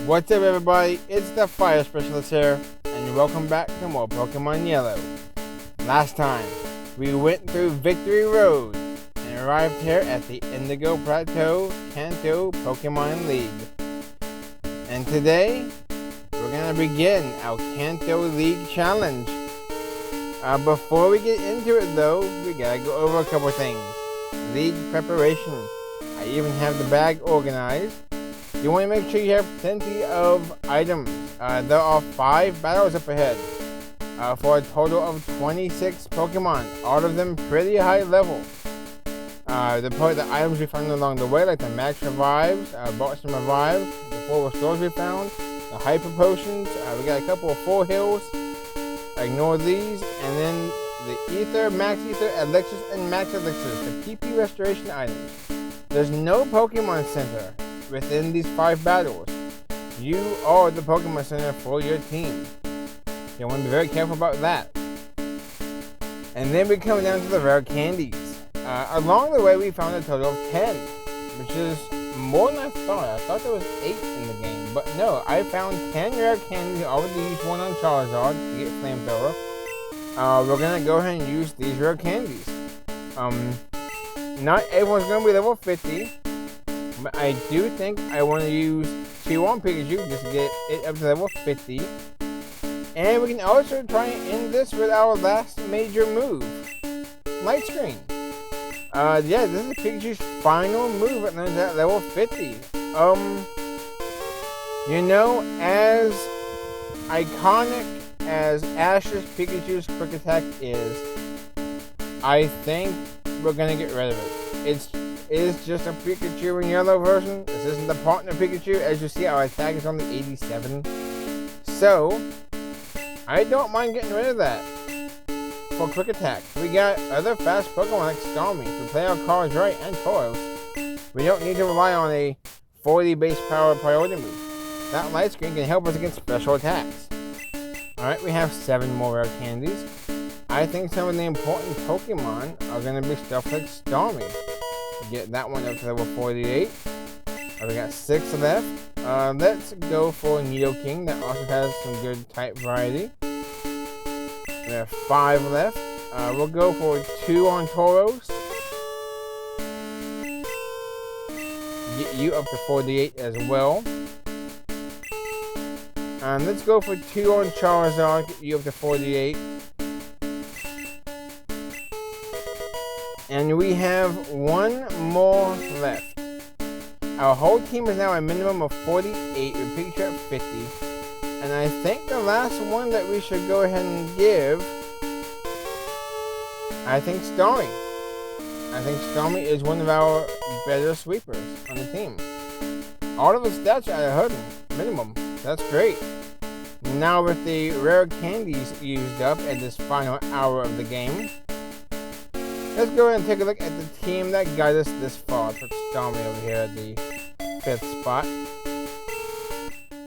What's up, everybody? It's the Fire Specialist here, and welcome back to more Pokemon Yellow. Last time, we went through Victory Road and arrived here at the Indigo Plateau Kanto Pokemon League. And today, we're going to begin our Kanto League Challenge. Before we get into it though, we gotta go over a couple things. League preparation. I even have the bag organized. You want to make sure you have plenty of items. There are 5 battles up ahead for a total of 26 Pokemon, all of them pretty high level. The items we found along the way, like the Max Revives, Boston Revives, the 4 Restores we found, the Hyper Potions, we got a couple of Full Heals, ignore these, and then the Ether, Max Ether, Elixirs, and Max Elixirs, the PP Restoration items. There's no Pokemon Center within these 5 battles. You are the Pokemon Center for your team. You want to be very careful about that. And then we come down to the rare candies. Along the way we found a total of 10, which is more than I thought. I thought there was 8 in the game, but no, I found 10 rare candies. I already used one on Charizard to get Flamethrower. We're gonna go ahead and use these rare candies. Not everyone's gonna be level 50. But I do think I want to use 2 on Pikachu just to get it up to level 50. And we can also try and end this with our last major move, Light Screen. Yeah, this is Pikachu's final move at level 50. You know, as iconic as Ash's Pikachu's Quick Attack is, I think we're gonna get rid of it. It is just a Pikachu in yellow version. This isn't the partner Pikachu. As you see, our attack is only 87. So, I don't mind getting rid of that for Quick Attack. We got other fast Pokemon like Starmie. If we play our cards right and Tauros, we don't need to rely on a 40 base power priority move. That Light Screen can help us against special attacks. Alright, we have 7 more rare candies. I think some of the important Pokemon are going to be stuff like Starmie. Get that one up to level 48. We got 6 left. Let's go for Nidoking. That also has some good type variety. We have 5 left. We'll go for 2 on Tauros. Get you up to 48 as well. Let's go for 2 on Charizard. Get you up to 48. And we have 1 more left. Our whole team is now a minimum of 48 with Pikachu at 50. And I think the last one that we should go ahead and give, I think Starmie. I think Starmie is one of our better sweepers on the team. All of his stats are at 100 minimum. That's great. Now with the rare candies used up at this final hour of the game, let's go ahead and take a look at the team that got us this far. I put Starmie over here at the 5th spot.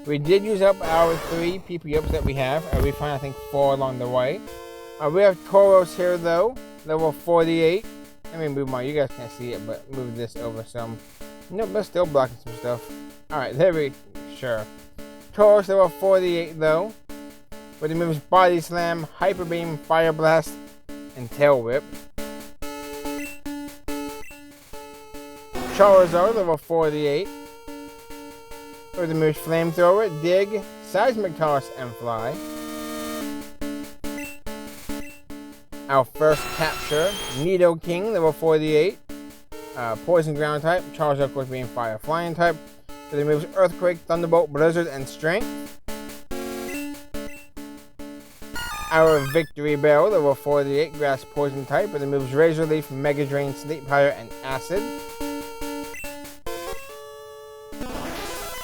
We did use up our 3 PP ups that we have. We found, I think, 4 along the way. We have Tauros here, though, level 48. Let me move mine. You guys can't see it, but move this over some. Nope, but still blocking some stuff. Alright, there we sure. Tauros level 48, though. With the moves Body Slam, Hyper Beam, Fire Blast, and Tail Whip. Charizard level 48. With the moves Flamethrower, Dig, Seismic Toss, and Fly. Our first capture, Nidoking level 48. Poison Ground type, Charizard of course being Fire Flying type. With the moves Earthquake, Thunderbolt, Blizzard, and Strength. Our Victory Bell level 48, Grass Poison type. With the moves Razor Leaf, Mega Drain, Sleep Powder, and Acid.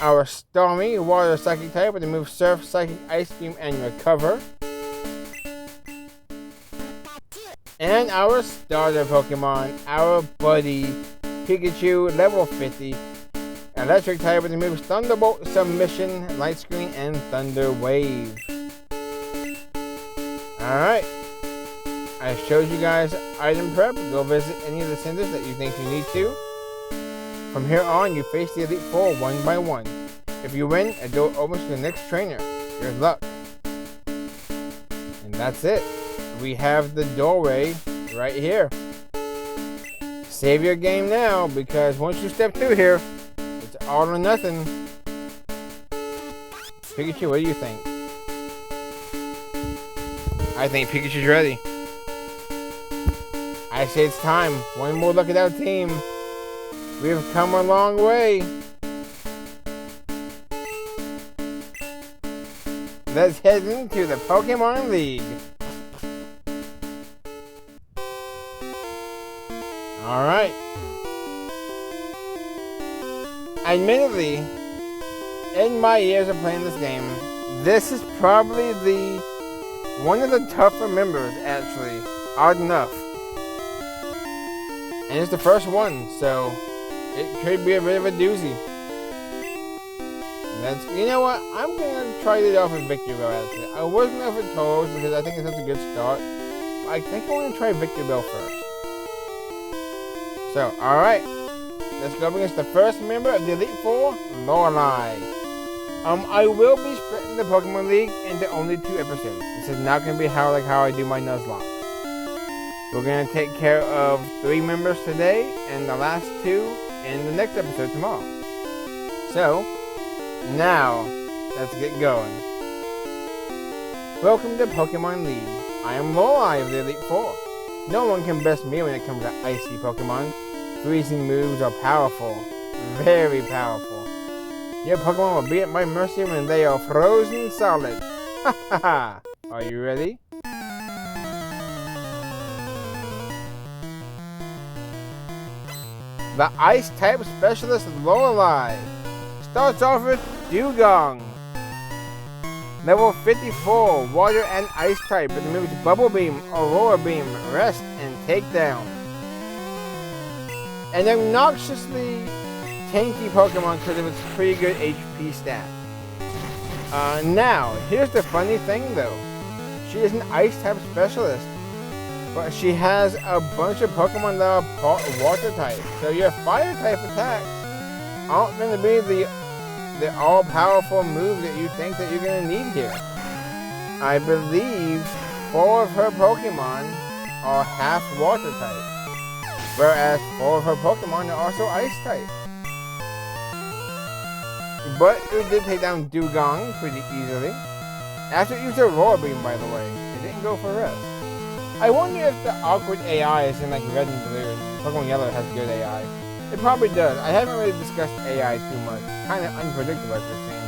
Our Starmie, Water Psychic type, with the move Surf, Psychic, Ice Beam, and Recover. And our starter Pokemon, our buddy Pikachu, level 50. Electric type with the moves Thunderbolt, Submission, Light Screen, and Thunder Wave. Alright. I showed you guys item prep. Go visit any of the centers that you think you need to. From here on, you face the Elite Four one by one. If you win, a door opens to the next trainer. Good luck. And that's it. We have the doorway right here. Save your game now, because once you step through here, it's all or nothing. Pikachu, what do you think? I think Pikachu's ready. I say it's time. One more look at our team. We've come a long way. Let's head into the Pokemon League. Alright. Admittedly, in my years of playing this game, this is probably one of the tougher members, actually. Odd enough. And it's the first one, so it could be a bit of a doozy. You know what? I'm gonna try it off with Victory Bell, actually. I was gonna go for Toads because I think it's such a good start. But I think I want to try Victory Bell first. So, alright. Let's go up against the first member of the Elite Four, Lorelie. I will be splitting the Pokemon League into only 2 episodes. This is not gonna be how I do my Nuzlocke. We're gonna take care of 3 members today, and the last 2 in the next episode tomorrow. So, now, let's get going. Welcome to Pokemon League. I am Lorelie of the Elite Four. No one can best me when it comes to icy Pokemon. Freezing moves are powerful. Very powerful. Your Pokemon will be at my mercy when they are frozen solid. Ha ha ha! Are you ready? The Ice-type specialist Lorelie starts off with Dugong. Level 54, Water and Ice type. It moves Bubble Beam, Aurora Beam, Rest, and Takedown. An obnoxiously tanky Pokemon because of its pretty good HP stat. Now, here's the funny thing though. She is an Ice-type specialist. But she has a bunch of Pokemon that are Water type. So your Fire type attacks aren't going to be the all-powerful move that you think that you're going to need here. I believe 4 of her Pokemon are half Water type. Whereas 4 of her Pokemon are also Ice type. But it did take down Dugong pretty easily. After it used a Aurora Beam, by the way. It didn't go for Rest. I wonder if the awkward AI is in like Red and Blue and Pokemon Yellow has good AI. It probably does. I haven't really discussed AI too much. Kind of unpredictable as we've seen.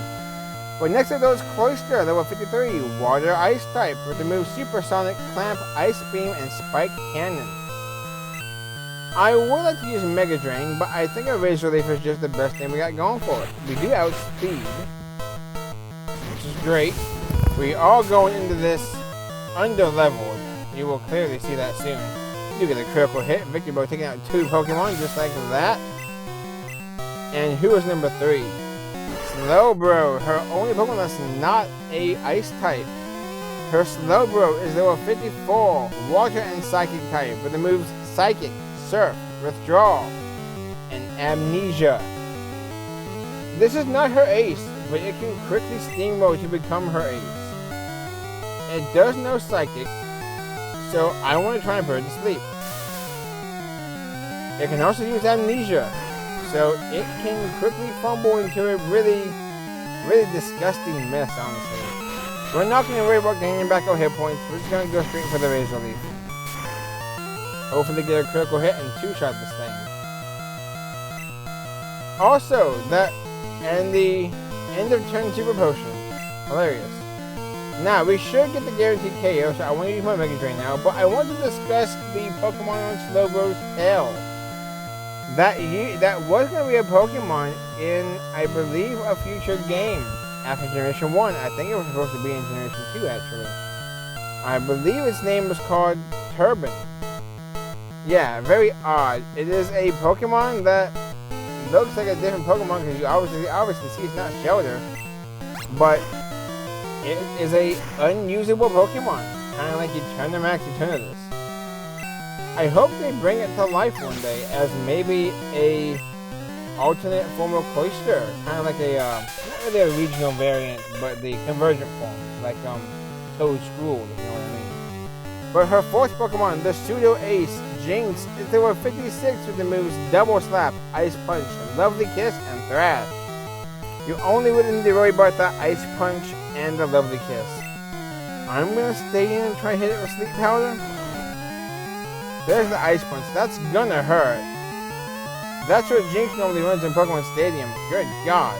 But next to those, Cloyster, level 53, Water Ice type, with the moves Supersonic, Clamp, Ice Beam, and Spike Cannon. I would like to use Mega Drain, but I think a Razor Leaf is just the best thing we got going for us. We do outspeed, which is great. We are going into this under-leveled. You will clearly see that soon. You get a critical hit. Victory Bell taking out 2 Pokemon just like that. And who is number 3? Slowbro, her only Pokemon that's not a Ice type. Her Slowbro is level 54, Water and Psychic type, with the moves Psychic, Surf, Withdrawal, and Amnesia. This is not her ace, but it can quickly steamroll to become her ace. It does know Psychic, so I want to try and put her to sleep. It can also use Amnesia, so it can quickly fumble into a really disgusting mess, honestly. We're not going to worry about gaining back our hit points. We're just going to go straight for the Razor Leaf. Hopefully get a critical hit and 2-shot this thing. Also, and the end of turn Super Potion. Hilarious. Now, we should get the guaranteed KO, so I want to use my Mega Drain now, but I want to discuss the Pokemon on Slowbro's tail. That was going to be a Pokemon in, I believe, a future game after Generation 1. I think it was supposed to be in Generation 2, actually. I believe its name was called Turban. Yeah, very odd. It is a Pokemon that looks like a different Pokemon because you obviously see it's not Shelter, but it is a unusable Pokemon, kind of like Eternax Eternatus. I hope they bring it to life one day as maybe a alternate form of Cloyster. Kind of like a, not really a regional variant, but the convergent form. Like, Toad School, if you know what I mean. But her fourth Pokemon, the Pseudo Ace, Jinx, is level 56 with the moves Double Slap, Ice Punch, Lovely Kiss, and Thrash. You only would need to worry about the Ice Punch and the Lovely Kiss. I'm gonna stay in and try to hit it with Sleep Powder. There's the Ice Punch. That's gonna hurt. That's what Jinx normally runs in Pokemon Stadium. Good God.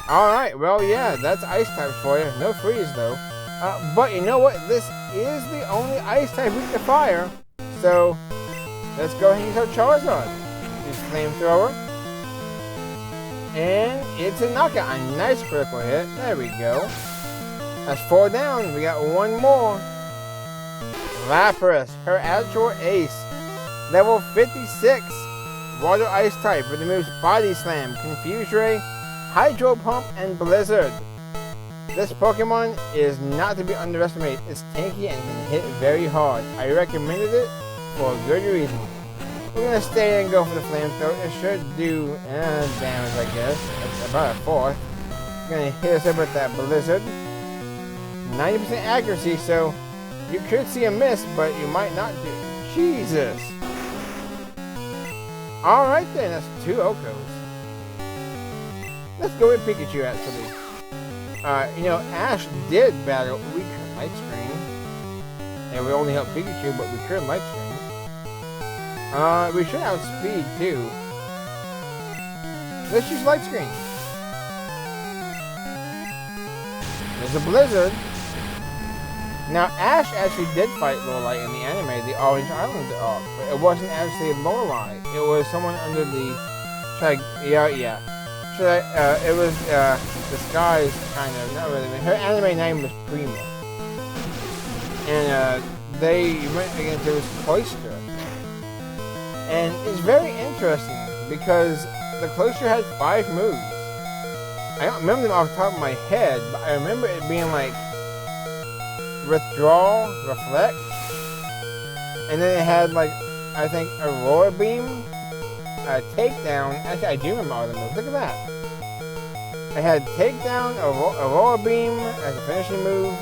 Alright, well, yeah, that's Ice type for you. No freeze, though. But you know what? This is the only Ice type weak to fire. So, let's go ahead and use our Charizard. Use Flamethrower. And it's a knockout. A nice critical hit. There we go. That's 4 down. We got one more. Lapras, her actual ace. Level 56. Water Ice type with the moves Body Slam, Confuse Ray, Hydro Pump, and Blizzard. This Pokemon is not to be underestimated. It's tanky and can hit very hard. I recommended it for a good reason. We're going to stay and go for the Flamethrower. It should do damage, I guess. That's about a fourth. Going to hit us up with that Blizzard. 90% accuracy, so you could see a miss, but you might not do. Jesus. Alright then, that's 2 Okos. Let's go with Pikachu, actually. You know, Ash did battle weak Light Screen. And we only helped Pikachu, but we could Light Screen. We should have speed, too. Let's use Light Screen. There's a Blizzard. Now, Ash actually did fight Lorelie in the anime, the Orange Island arc, but it wasn't actually Lorelie. It was someone under the... it was disguised, kind of, not really. Her anime name was Prima. And they went against, it was Cloyster. And it's very interesting, because the Cloyster had 5 moves. I don't remember them off the top of my head, but I remember it being like Withdraw, Reflect, and then it had like, I think, Aurora Beam, Takedown. Actually, I do remember all the moves. Look at that. It had Takedown, Aurora Beam as a finishing move,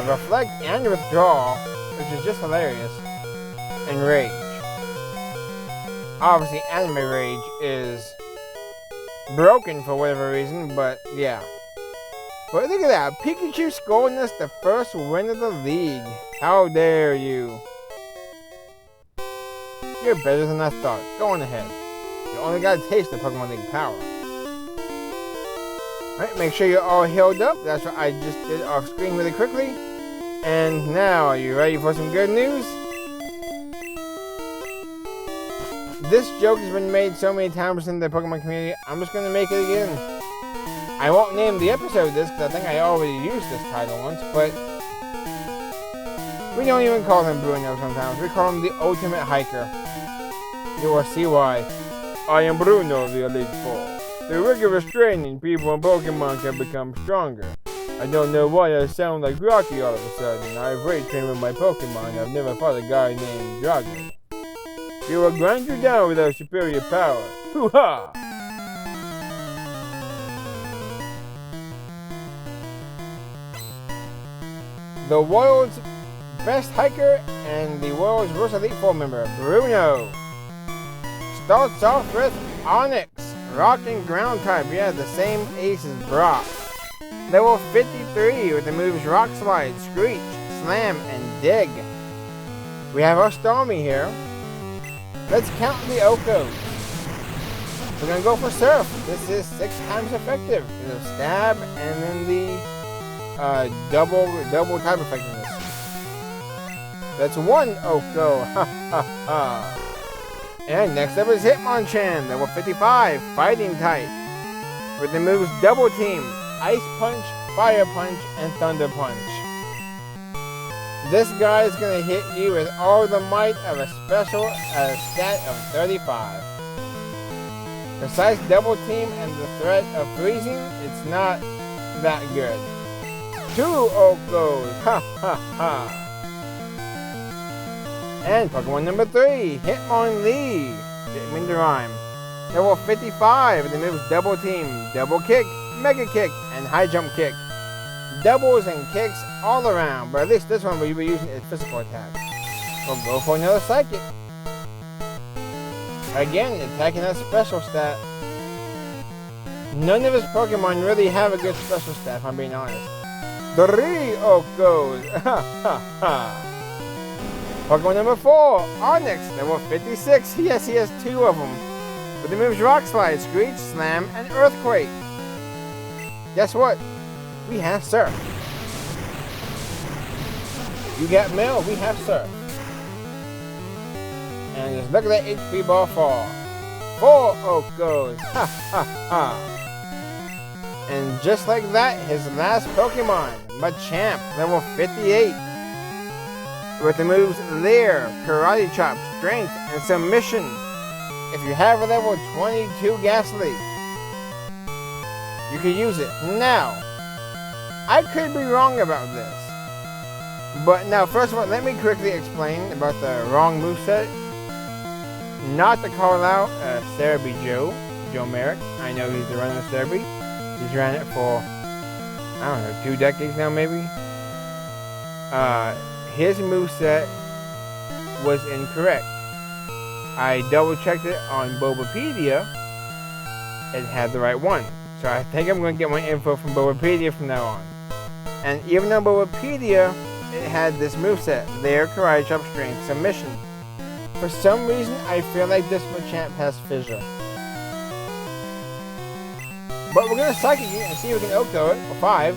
Reflect and Withdraw, which is just hilarious, and Rage. Obviously, Anime Rage is broken for whatever reason, but yeah. But look at that, Pikachu scoring us the first win of the league. How dare you? You're better than I thought. Go on ahead. You only got to taste the Pokemon League power. Alright, make sure you're all healed up. That's what I just did off screen really quickly. And now, are you ready for some good news? This joke has been made so many times in the Pokemon community, I'm just going to make it again. I won't name the episode this, because I think I already used this title once, but we don't even call him Bruno sometimes. We call him the Ultimate Hiker. You will see why. I am Bruno, the Elite Four. Through rigorous training, people and Pokemon can become stronger. I don't know why I sound like Rocky all of a sudden. I've rage trained with my Pokemon. I've never fought a guy named Drago. We will grind you down with our superior power. Hoo-ha! The world's best hiker and the world's worst Elite Four member, Bruno. Starts off with Onix, rock and ground type. Yeah, the same ace as Brock. Level 53 with the moves Rock Slide, Screech, Slam, and Dig. We have our Stormy here. Let's count the Okos. We're going to go for Surf. This is 6 times effective. There's a Stab and then the double type effectiveness. That's 1 Oko. Ha ha ha. And next up is Hitmonchan, level 55, fighting type. With the moves Double Team, Ice Punch, Fire Punch, and Thunder Punch. This guy is going to hit you with all the might of a special stat of 35. Precise Double Team and the threat of freezing, it's not that good. 2 Okos, ha ha ha. And Pokemon number 3, Hitmonlee. Didn't mean to rhyme. Level 55, the moves Double Team, Double Kick, Mega Kick, and High Jump Kick. Doubles and kicks all around, but at least this one we'll be using its physical attack. We'll go for another Psychic. Again, attacking that special stat. None of his Pokemon really have a good special stat, if I'm being honest. 3 Okos! Pokemon number 4, Onyx, level 56. Yes, he has 2 of them. But the moves Rock Slide, Screech, Slam, and Earthquake. Guess what? We have Surf. You got Mill, we have Surf. And just look at that HP bar fall. 4 Okos. Ha ha ha. And just like that, his last Pokemon, Machamp, level 58. With the moves Leer, Karate Chop, Strength, and Submission. If you have a level 22 Ghastly, you can use it. Now, I could be wrong about this. But now, first of all, let me quickly explain about the wrong moveset. Not to call out Cerebi Joe Merrick. I know he's the runner of Cerebi. He's ran it for, I don't know, 2 decades now maybe. His moveset was incorrect. I double checked it on Bulbapedia. It had the right one. So I think I'm going to get my info from Bulbapedia from now on. And even though Bulbapedia, it had this moveset, Leer, Karate Chop, Strength, Submission. For some reason, I feel like this Machamp has Fissure. But we're going to Psychic it and see if we can Oko it for 5.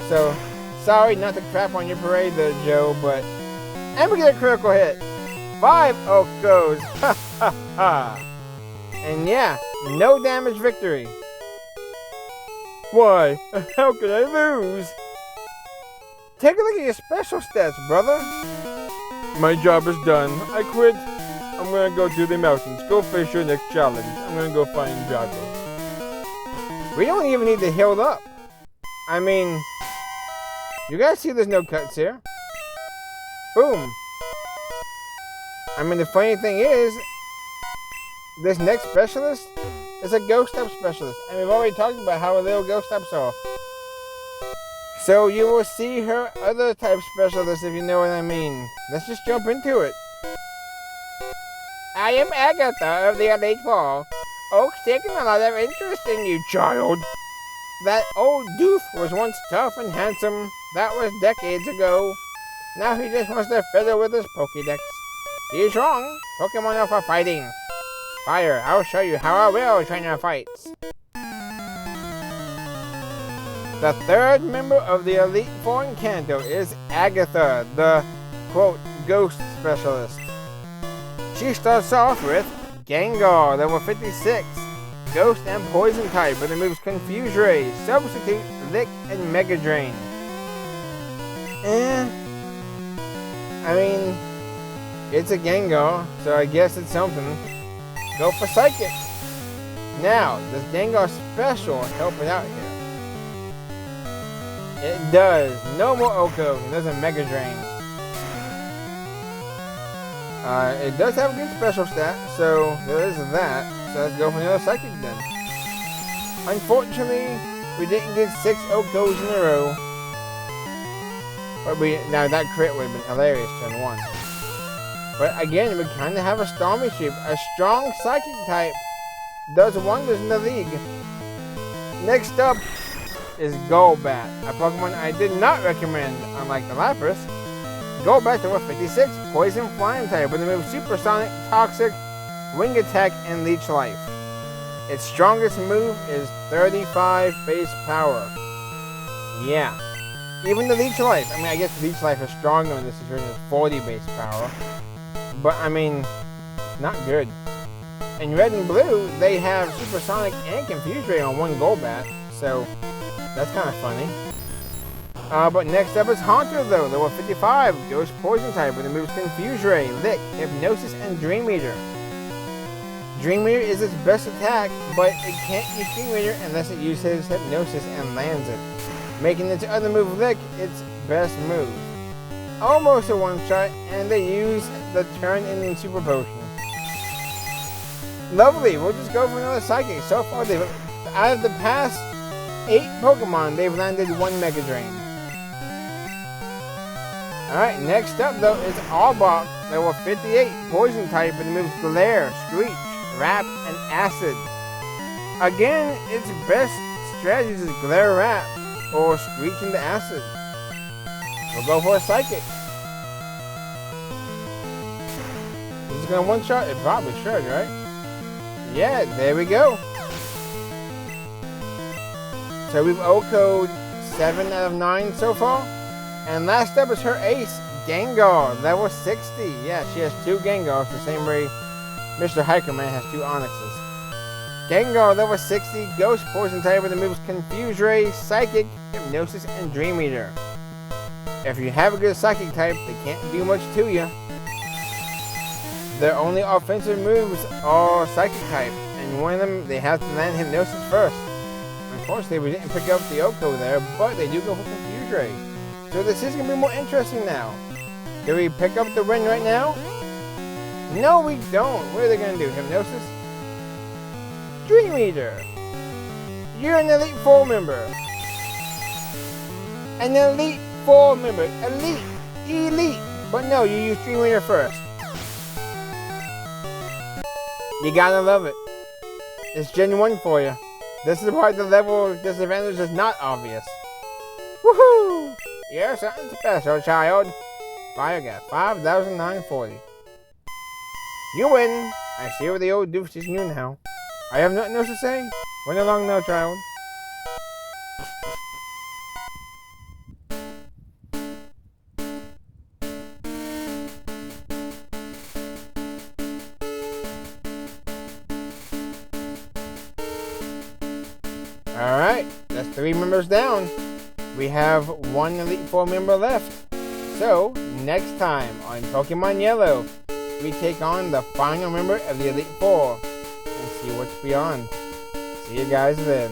So, sorry not to crap on your parade there, Joe, but... And we get a critical hit. 5 Okos. Ha ha ha. And yeah, no damage victory. Why? How could I lose? Take a look at your special stats, brother. My job is done. I quit. I'm gonna go to the mountains. Go face your next challenge. I'm gonna go find Jago. We don't even need to heal up. I mean, you guys see there's no cuts here. Boom. I mean, the funny thing is, this next specialist is a ghost type specialist. And we've already talked about how little ghost types are. So you will see her other type specialist, if you know what I mean. Let's just jump into it. I am Agatha of the Elite Four. Oak's taken a lot of interest in you, child. That old doof was once tough and handsome. That was decades ago. Now he just wants to fiddle with his Pokédex. He's wrong. Pokemon are for fighting. Fire, I'll show you how I will train our fights. The third member of the Elite Four in Kanto is Agatha, the, quote, ghost specialist. She starts off with Gengar, level 56. Ghost and Poison type, but it moves Confuse Ray, Substitute, Lick, and Mega Drain. I mean, it's a Gengar, so I guess it's something. Go for Psychic. Now, does Gengar Special help it out here? It does. No more Oko. It does a Mega Drain. It does have a good special stat, so there is that. So let's go for another Psychic then. Unfortunately, we didn't get 6 Okos in a row. But now that crit would have been hilarious turn 1. But again, we kind of have a Stormy Sweep. A strong Psychic type does wonders in the league. Next up is Golbat, a Pokemon I did not recommend, unlike the Lapras. Golbat to 56, Poison Flying type with the move Supersonic, Toxic, Wing Attack, and Leech Life. Its strongest move is 35 base power. Yeah. Even the Leech Life, I mean, I guess Leech Life is stronger in this situation, it's 40 base power. But, I mean, not good. In Red and Blue, they have Supersonic and Confuse Ray on one Golbat, so that's kind of funny. But next up is Haunter, though, level 55, Ghost Poison type with the moves Confuse Ray, Lick, Hypnosis, and Dream Eater. Dream Eater is its best attack, but it can't use Dream Eater unless it uses Hypnosis and lands it, making its other move, Lick, its best move. Almost a one-shot, and they use the turn-ending Super Potion. Lovely. We'll just go for another Psychic. So far, out of the past 8 Pokemon, they've landed 1 Mega Drain. Alright, next up though is Arbok, level 58, Poison type, and moves Glare, Screech, Wrap, and Acid. Again, its best strategies is Glare Wrap or Screech into Acid. We'll go for a Psychic. Is it gonna one-shot? It probably should, right? Yeah, there we go. So we've O-code 7 out of 9 so far. And last up is her ace, Gengar, level 60. Yeah, she has 2 Gengars, the same way Mr. Hikerman has 2 Onyxes. Gengar, level 60, Ghost, Poison type with the moves Confuse Ray, Psychic, Hypnosis, and Dream Eater. If you have a good Psychic type, they can't do much to you. Their only offensive moves are Psychic type, and one of them, they have to land Hypnosis first. Unfortunately, we didn't pick up the Oko there, but they do go for Confuse Ray. So this is going to be more interesting now. Do we pick up the win right now? No, we don't. What are they going to do? Hypnosis? Dream Eater. You're an Elite 4 member. An Elite 4 member. Elite. But no, you use Dream Eater first. You gotta love it. It's Gen 1 for you. This is why the level disadvantage is not obvious. Woohoo! You're something special, child. I got 5,940. You win. I see what the old doof is new now. I have nothing else to say. Run along now, child. Alright, that's 3 members down. We have 1 Elite 4 member left. So, next time on Pokemon Yellow, we take on the final member of the Elite 4 and see what's beyond. See you guys then.